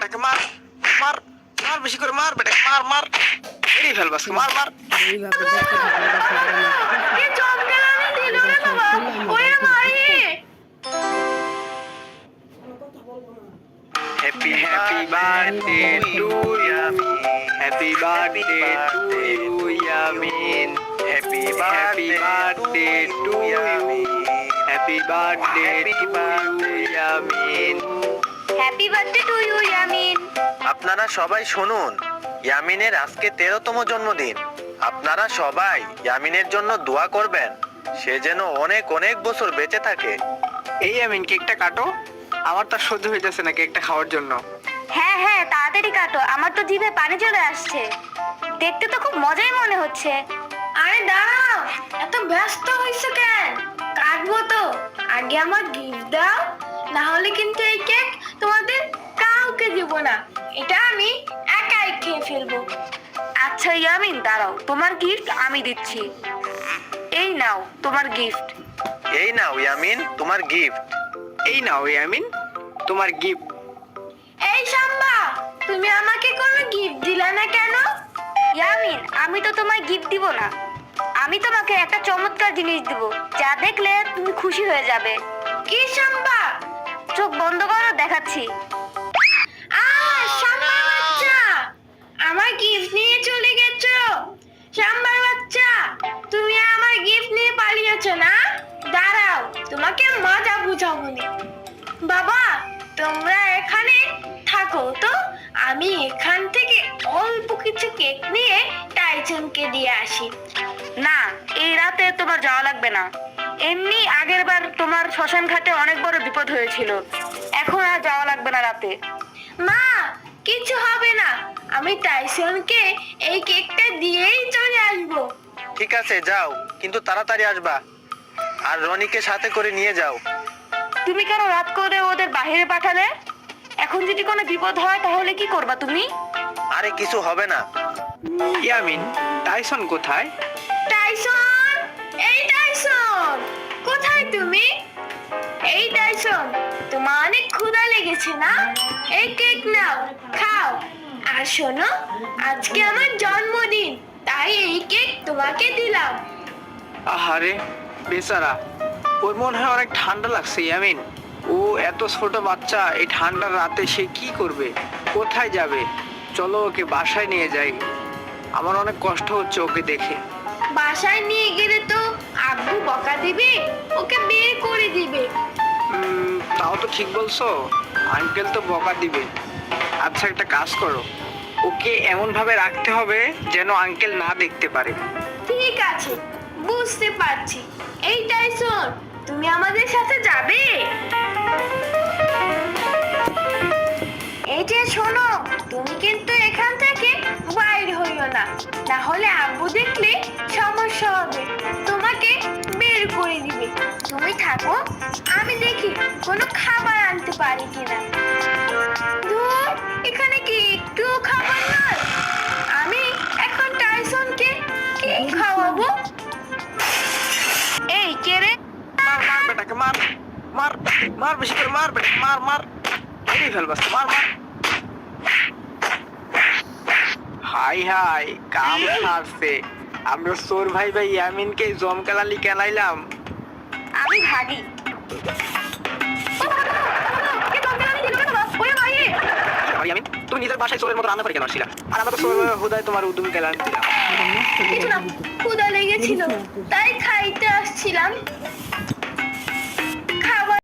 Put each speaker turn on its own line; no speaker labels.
বেটাকে মার মার মার, বেশি করে মার বেটাকে, মার মার, মেরেই ফেলবো আজকে, মার মার।
এইভাবে দেখতে
happy happy birthday to happy birthday to you Yamin, happy birthday to happy birthday to you Yamin.
Happy birthday to you Yamin.
আপনারা সবাই শুনুন, ইয়ামিনের আজকে 13তম জন্মদিন। আপনারা সবাই ইয়ামিনের জন্য দোয়া করবেন, সে যেন অনেক অনেক বছর বেঁচে থাকে।
এই ইয়ামিন, কেকটা কাটো, আমার তো আর সহ্য হইতেছে না কেকটা খাওয়ার জন্য।
হ্যাঁ হ্যাঁ, তাড়াতাড়ি কাটো, আমার তো জিভে পানি চলে আসছে। দেখতে তো খুব মজাই মনে হচ্ছে। আরে দাঁড়াও, এত ব্যস্ত হইছো কেন? কাটবো তো, আগে আমার গিফট দাও, না হলে কিন্তু এই কেক তোমাদের কাউকে দিব না। এটা আমি একাই খেয়ে ফেলবো। আচ্ছা ইয়ামিন, দাঁড়াও, তোমার গিফট আমি দিচ্ছি। এই নাও তোমার গিফট।
এই নাও ইয়ামিন, তোমার গিফট।
এই নাও ইয়ামিন, তোমার গিফট।
এই শাম্বা, তুমি আমাকে কোনো গিফট দিলা না কেন? ইয়ামিন, আমি তো তোমায় গিফট দিব না, আমি তোমাকে একটা চমৎকার জিনিস দিব, যা দেখলে তুমি খুশি হয়ে যাবে। কি শাম্বা? চোখ বন্ধ করো, দেখাচ্ছি। শাম্বার বাচ্চা, আমার গিফট নিয়ে চলে গেছো। শাম্বার বাচ্চা, তুমি আমার গিফট নিয়ে পালিয়েছো না? দাঁড়াও, তোমাকে মজা বুঝাবো নি। বাবা, তোমরা এখানে থাকো তো, আমি এখান থেকে অল্প কিছু কেক নিয়ে টাইসনকে দিয়ে আসি। না, এই রাতে তোমার যাওয়া লাগবে না। এমনি আগের বার তোমার শ্মশান ঘাটে অনেক বড় বিপদ হয়েছিল, এখন আর যাওয়া লাগবে না রাতে। মা, কিছু হবে না, আমি টাইসনকে এই কেকটা দিয়েই চলে আসবো।
ঠিক আছে, যাও, কিন্তু তাড়াতাড়ি আসবা, আর রনিকে সাথে করে নিয়ে যাও।
তুমি কেন রাত করে ওদের বাইরে পাঠালে? এখন যদি কোনো বিপদ হয় তাহলে কি করবা তুমি?
আরে কিছু হবে না।
ইয়ামিন, টাইসন কোথায়?
টাইসন, এই টাইসন, কোথায় তুমি? এই টাইসন, তোমার অনেক ক্ষুধা লেগেছে না? এই কেক নাও, খাও। আর শোনো, আজকে আমার জন্মদিন, তাই এই কেক তোমাকে দিলাম।
আহারে বেচারা, ওর মনে হয় অনেক ঠান্ডা লাগছে ইয়ামিন। ও এত ছোট বাচ্চা, এই ঠান্ডার রাতে সে কি করবে, কোথায় যাবে? চলো ওকে বাসায় নিয়ে যাই, আমার অনেক কষ্ট হচ্ছে ওকে দেখে।
বাসায় নিয়ে গেলে তো আব্বু বকা দিবে, ওকে বের করে দিবে।
তাও তো ঠিক বলছো, আঙ্কেল তো বকা দিবে। আচ্ছা, একটা কাজ করো, ওকে এমন ভাবে রাখতে হবে যেন আঙ্কেল না দেখতে পারে।
ঠিক আছে, বুঝতে পারছি। এই টাইসন, তুমি আমাদের সাথে যাবে? এই যে শোনো, তুমি কিন্তু এখান থেকে বাইরে হইও না, না হলে আব্বু দেখলে সমস্যা হবে, তোমাকে বের করে দিবে। তুমি থাকো, আমি দেখি কোনো খাবার আনতে পারি কিনা। ধুর, এখানে কি একটু খাবার নয়? আমি এখন টাইসনকে কি খাওয়াবো? এই কে রে?
মার মার বেটাকে, মার মার মার, বেশি করে মার বেটাকে, মার মার, মেরেই ফেলবো আজকে, মার মার। হাই হাই, কাম সারছে, আমরা সোর ভাই ভাই ইয়ামিনকে জমকালালি কেনাইলাম।
আমি ভাগি।
ইয়ামিন, তুমি নিজের বাসায় চোরের মতো রান্না করে কেন আসছিলা? আর আমরা তো সোর হুদায় তোমার উদুম কেলান দিলাম।
কিছু না, ক্ষুধা লেগেছিল তাই খাইতে আসছিলাম।